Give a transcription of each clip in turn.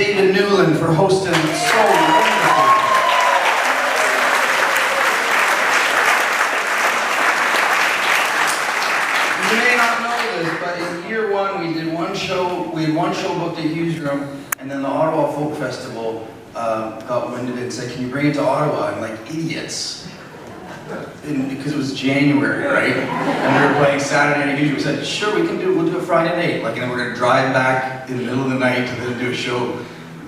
David Newland for hosting so wonderful. You may not know this, but in year one we did one show. We had one show booked at Hughes Room, and then the Ottawa Folk Festival got wind of it and said, "Can you bring it to Ottawa?" I'm like, idiots. Because it was January, right? And we were playing Saturday night. Usually we said, "Sure, we can do it. We'll do it Friday night." Like, and then we're gonna drive back in the middle of the night to then do a show.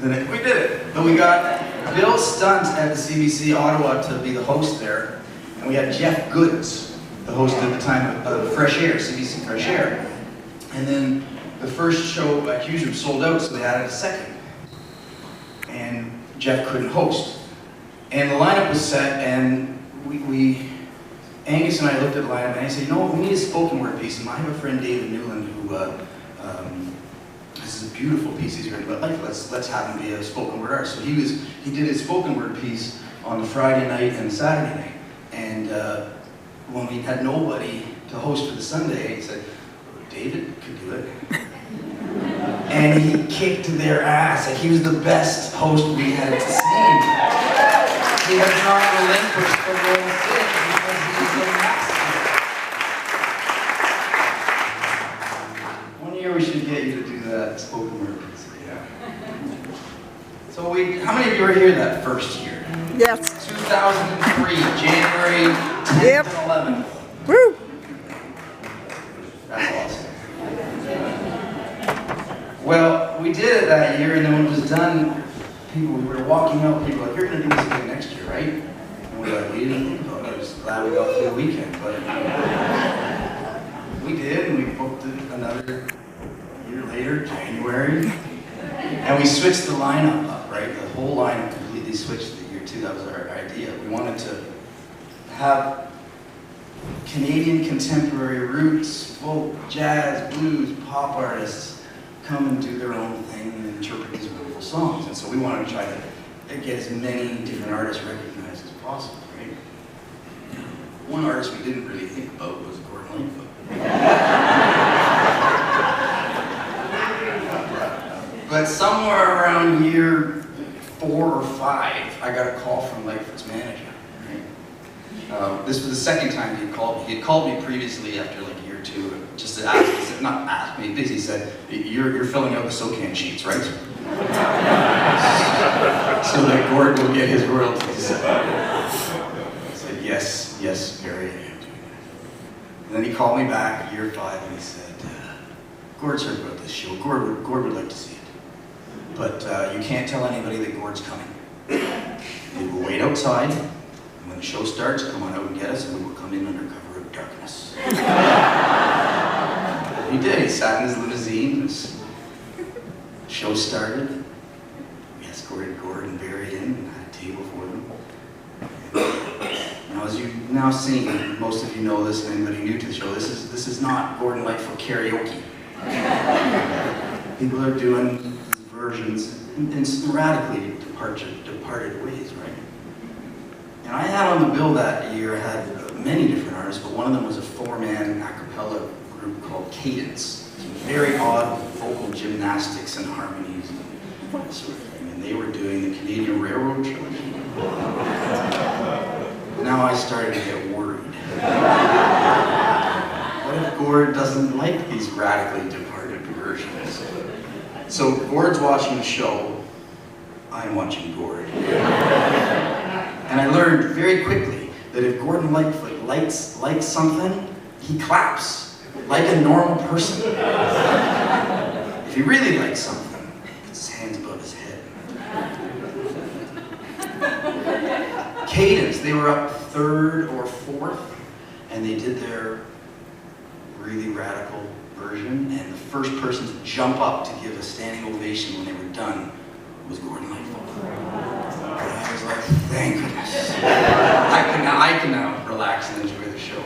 Then we did it. Then we got Bill Stunt at the CBC Ottawa to be the host there, and we had Jeff Goods, the host at the time of Fresh Air, CBC Fresh Air. And then the first show at Hughes Room sold out, so they added a second. And Jeff couldn't host. And the lineup was set, and Angus and I looked at the lineup, and I said, "You know what, we need a spoken word piece." And I have a friend, David Newland, who this is a beautiful piece he's written about life. Let's have him be a spoken word artist. So he did his spoken word piece on the Friday night and Saturday night. And when we had nobody to host for the Sunday, he said, "David could do it." And he kicked their ass. Like, he was the best host we had seen. He has not relinquished the role since because he is a master. One year we should get you to do that spoken word piece. Yeah. So how many of you were here that first year? Yes. 2003, January 10th Yep. and 11th. Woo! That's awesome. Well, we did it that year, and then when it was done, we were walking out, people were like, "You're going to do this again next year, right?" And we were like, "We didn't think about it. I was glad we got through the weekend." But we did, and we booked it another year later, January. And we switched the lineup up, right? The whole lineup completely switched the year two. That was our idea. We wanted to have Canadian contemporary roots, folk, jazz, blues, pop artists come and do their own thing and interpret these wonderful songs. And so we wanted to try to get as many different artists recognized as possible, right? One artist we didn't really think about was Gordon Lightfoot. But somewhere around year 4 or 5, I got a call from Lightfoot's manager. Right? This was the second time he had called me. He had called me previously after like year 2, just to ask. He said, not ask me, he said, "You're filling out the SOCAN sheets, right?" So that Gordon will get his royalties. I said, yes, Gary, I am doing that. And then he called me back year 5 and he said, "Gord's heard about this show. Gord would like to see it. But you can't tell anybody that Gord's coming. We will wait outside, and when the show starts, come on out and get us, and we will come in under cover of darkness." He did. He sat in his limousine. The show started. We escorted Gord and Barry in and had a table for them. Now, as you've now seen, most of you know this, and anybody new to the show, this is not Gordon Lightfoot karaoke. People are doing versions in radically departed ways, right? And I had on the bill that year, I had many different artists, but one of them was a 4-man a cappella group called Cadence. Very odd vocal gymnastics and harmonies and that sort of thing. And they were doing the Canadian Railroad Trilogy. Now I started to get worried. What if Gord doesn't like these radically departed versions? So Gord's watching the show, I'm watching Gord. And I learned very quickly that if Gordon Lightfoot likes something, he claps. Like a normal person. If he really likes something, he puts his hands above his head. Cadence, they were up 3rd or 4th, and they did their really radical version, and the first person to jump up to give a standing ovation when they were done was Gordon Lightfoot. And I was like, thank goodness. I can now relax and enjoy the show.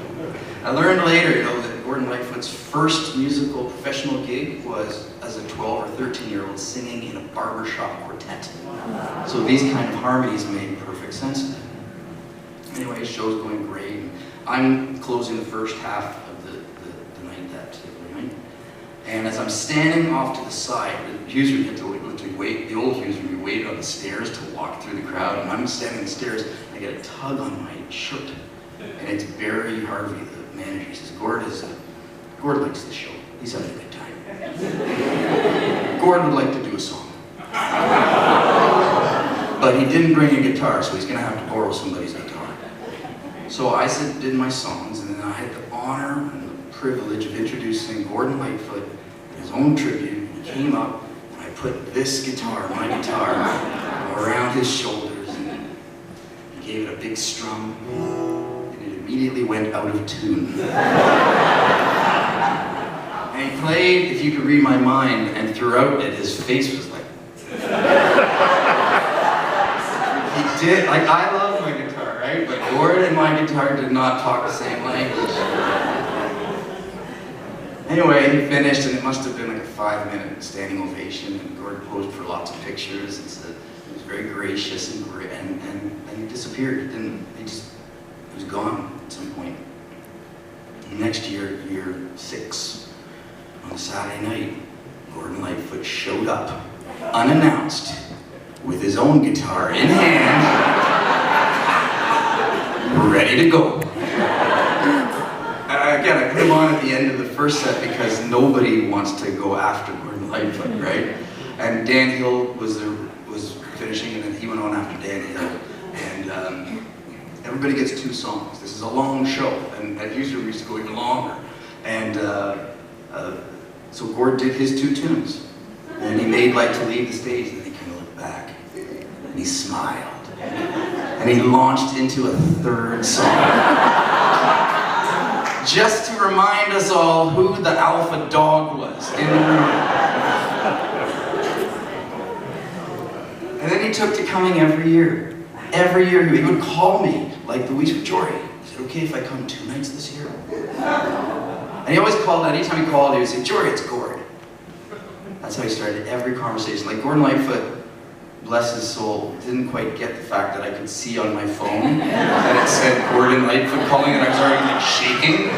I learned later, that Gordon Lightfoot's first musical professional gig was as a 12 or 13-year-old singing in a barbershop quartet. So these kind of harmonies made perfect sense to him. Anyway, the show's going great. I'm closing the first half of the night that particular night. And as I'm standing off to the side, the Hughes Room had to wait, the old Hughes waited on the stairs to walk through the crowd, and I'm standing on the stairs, I get a tug on my shirt, and it's Barry Harvey, the manager. He says, Gord likes the show. He's having a good time. Gord would like to do a song. But he didn't bring a guitar, so he's gonna have to borrow somebody's guitar. So I did my songs, and then I had the honor and the privilege of introducing Gordon Lightfoot in his own tribute. He came up, and I put this guitar, my guitar, around his shoulders, and he gave it a big strum, and it immediately went out of tune. And he played If You Could Read My Mind, and throughout it, his face was like... He did, like, I love my guitar, right? But Gord and my guitar did not talk the same language. Anyway, he finished, and it must have been like a 5-minute standing ovation, and Gord posed for lots of pictures, and said he was very gracious, and he disappeared. He was gone at some point. And next year, year 6, on a Saturday night, Gordon Lightfoot showed up, unannounced, with his own guitar in hand, ready to go. Again, I put him on at the end of the first set because nobody wants to go after Gordon Lightfoot, right? And Dan Hill was finishing, and then he went on after Dan Hill. And everybody gets 2 songs. This is a long show, and at Houston we used to go even longer. And so Gord did his 2 tunes. And he made Like to Leave the Stage, and then he kind of looked back, and he smiled. And he launched into a 3rd song. Just to remind us all who the alpha dog was in the room. And then he took to coming every year. Every year he would call me, like the week with Jory. Is it okay if I come 2 nights this year? And he always called, anytime he called, he would say, Jory, it's Gord. That's how he started every conversation. Like Gordon Lightfoot, bless his soul, didn't quite get the fact that I could see on my phone that it said Gordon Lightfoot calling, and I was already like shaking,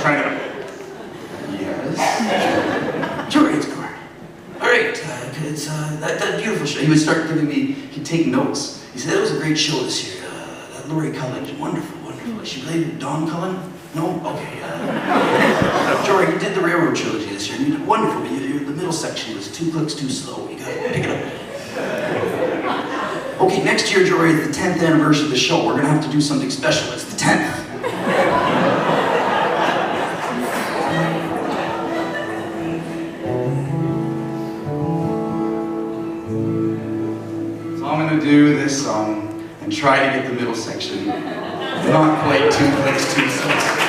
trying to, yes, Jory, it's Gord. All right, it's that beautiful show. He would start giving me, he'd take notes. He said, that was a great show this year. That Laurie Cullen, wonderful, wonderful. She played Dawn Cullen? No? Okay. Jory, you did the Railroad Trilogy this year, and you did wonderful, but the middle section was 2 clicks too slow. You gotta pick it up. Okay, next year, Jory, is the 10th anniversary of the show. We're gonna have to do something special. It's the 10th. So I'm gonna do this song and try to get the middle section not quite 2 clicks too slow.